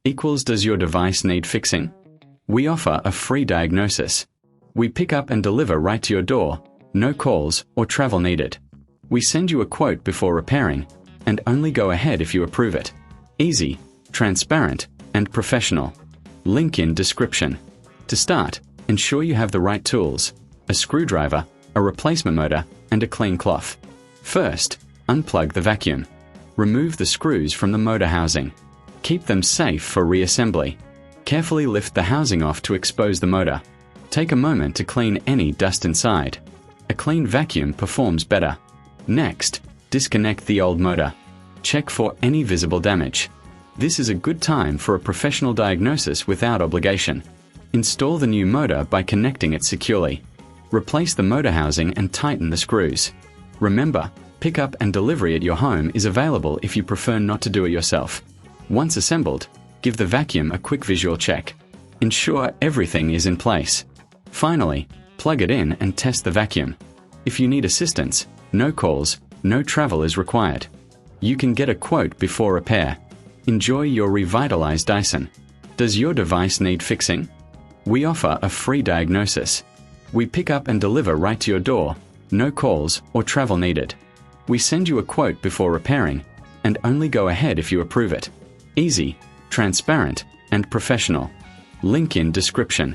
equals does your device need fixing? We offer a free diagnosis. We pick up and deliver right to your door, no calls or travel needed. We send you a quote before repairing, and only go ahead if you approve it. Easy, transparent, and professional. Link in description. To start, ensure you have the right tools, a screwdriver, a replacement motor, and a clean cloth. First, unplug the vacuum. Remove the screws from the motor housing. Keep them safe for reassembly. Carefully lift the housing off to expose the motor. Take a moment to clean any dust inside. A clean vacuum performs better. Next, disconnect the old motor. Check for any visible damage. This is a good time for a professional diagnosis without obligation. Install the new motor by connecting it securely. Replace the motor housing and tighten the screws. Remember, pickup and delivery at your home is available if you prefer not to do it yourself. Once assembled, give the vacuum a quick visual check. Ensure everything is in place. Finally, plug it in and test the vacuum. If you need assistance, no calls, no travel is required. You can get a quote before repair. Enjoy your revitalized Dyson. Does your device need fixing? We offer a free diagnosis. We pick up and deliver right to your door, no calls or travel needed. We send you a quote before repairing, and only go ahead if you approve it. Easy, transparent, and professional. Link in description.